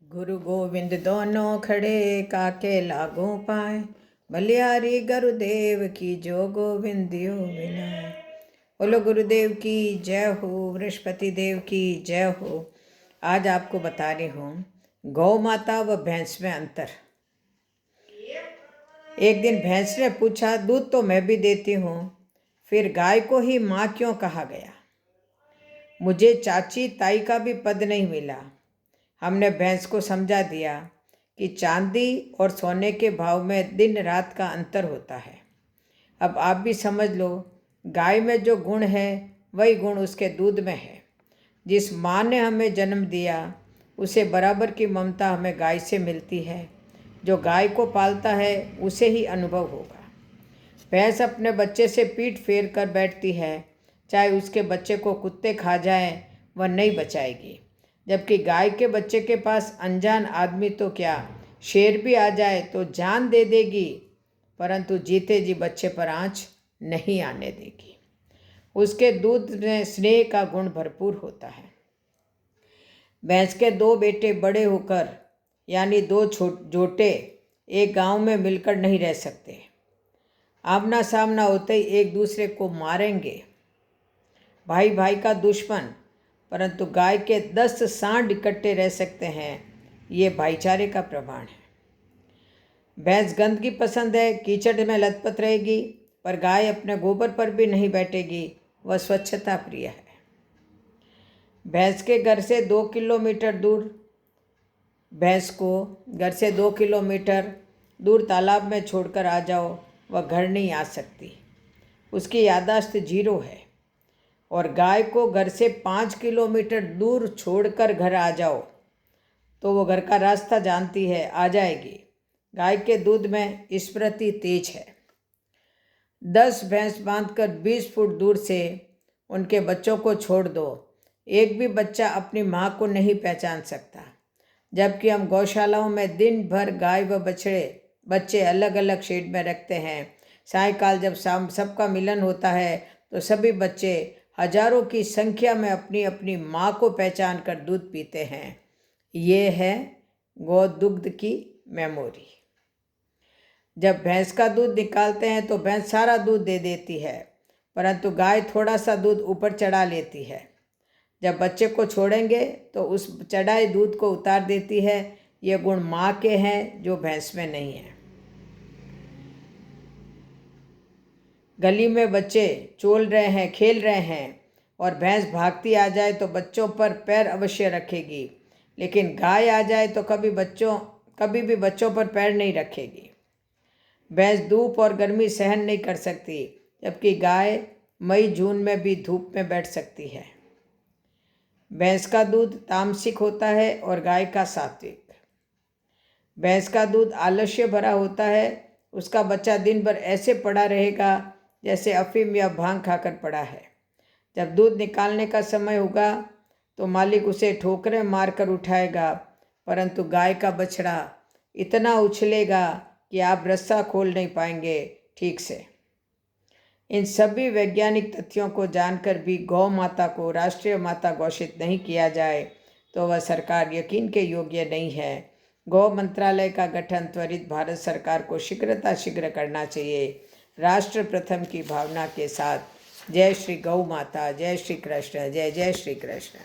गुरु गोविंद दोनों खड़े काके लागू पाए, बलिहारी गुरुदेव की जो गोविंद दियो मिलाए। बोलो गुरुदेव की जय हो, बृहस्पति देव की जय हो। आज आपको बता रही हूँ गौ माता व भैंस में अंतर। एक दिन भैंस ने पूछा, दूध तो मैं भी देती हूँ, फिर गाय को ही माँ क्यों कहा गया? मुझे चाची ताई का भी पद नहीं मिला। हमने भैंस को समझा दिया कि चांदी और सोने के भाव में दिन रात का अंतर होता है। अब आप भी समझ लो, गाय में जो गुण है वही गुण उसके दूध में है। जिस माँ ने हमें जन्म दिया उसे बराबर की ममता हमें गाय से मिलती है। जो गाय को पालता है उसे ही अनुभव होगा। भैंस अपने बच्चे से पीठ फेर कर बैठती है, चाहे उसके बच्चे को कुत्ते खा जाएं, वह नहीं बचाएगी। जबकि गाय के बच्चे के पास अनजान आदमी तो क्या, शेर भी आ जाए तो जान दे देगी, परंतु जीते जी बच्चे पर आँच नहीं आने देगी। उसके दूध में स्नेह का गुण भरपूर होता है। भैंस के दो बेटे बड़े होकर यानी दो जोटे एक गांव में मिलकर नहीं रह सकते। आमना सामना होते ही एक दूसरे को मारेंगे, भाई भाई का दुश्मन। परंतु गाय के 10 सांड इकट्ठे रह सकते हैं, ये भाईचारे का प्रमाण है। भैंस गंदगी पसंद है, कीचड़ में लथपथ रहेगी, पर गाय अपने गोबर पर भी नहीं बैठेगी, वह स्वच्छता प्रिय है। भैंस के घर से 2 किलोमीटर दूर भैंस को घर से 2 किलोमीटर दूर तालाब में छोड़कर आ जाओ, वह घर नहीं आ सकती, उसकी याददाश्त 0 है। और गाय को घर से 5 किलोमीटर दूर छोड़कर घर आ जाओ तो वो घर का रास्ता जानती है, आ जाएगी। गाय के दूध में स्मृति तेज है। 10 भैंस बांधकर 20 फुट दूर से उनके बच्चों को छोड़ दो, एक भी बच्चा अपनी माँ को नहीं पहचान सकता। जबकि हम गौशालाओं में दिन भर गाय व बच्चे अलग अलग शेड में रखते हैं। सायंकाल जब शाम सबका मिलन होता है तो सभी बच्चे हजारों की संख्या में अपनी अपनी माँ को पहचान कर दूध पीते हैं। ये है गौदुग्ध की मेमोरी। जब भैंस का दूध निकालते हैं तो भैंस सारा दूध दे देती है, परंतु गाय थोड़ा सा दूध ऊपर चढ़ा लेती है। जब बच्चे को छोड़ेंगे तो उस चढ़ाए दूध को उतार देती है। ये गुण माँ के हैं जो भैंस में नहीं है। गली में बच्चे चोल रहे हैं, खेल रहे हैं और भैंस भागती आ जाए तो बच्चों पर पैर अवश्य रखेगी, लेकिन गाय आ जाए तो कभी भी बच्चों पर पैर नहीं रखेगी। भैंस धूप और गर्मी सहन नहीं कर सकती, जबकि गाय मई जून में भी धूप में बैठ सकती है। भैंस का दूध तामसिक होता है और गाय का सात्विक। भैंस का दूध आलस्य भरा होता है, उसका बच्चा दिन भर ऐसे पड़ा रहेगा जैसे अफीम या भांग खाकर पड़ा है। जब दूध निकालने का समय होगा तो मालिक उसे ठोकरें मारकर उठाएगा, परंतु गाय का बछड़ा इतना उछलेगा कि आप रस्सा खोल नहीं पाएंगे ठीक से। इन सभी वैज्ञानिक तथ्यों को जानकर भी गौ माता को राष्ट्रीय माता घोषित नहीं किया जाए तो वह सरकार यकीन के योग्य नहीं है। गौ मंत्रालय का गठन त्वरित भारत सरकार को शीघ्र करना चाहिए, राष्ट्र प्रथम की भावना के साथ। जय श्री गौ माता, जय श्री कृष्ण, जय जय श्री कृष्ण।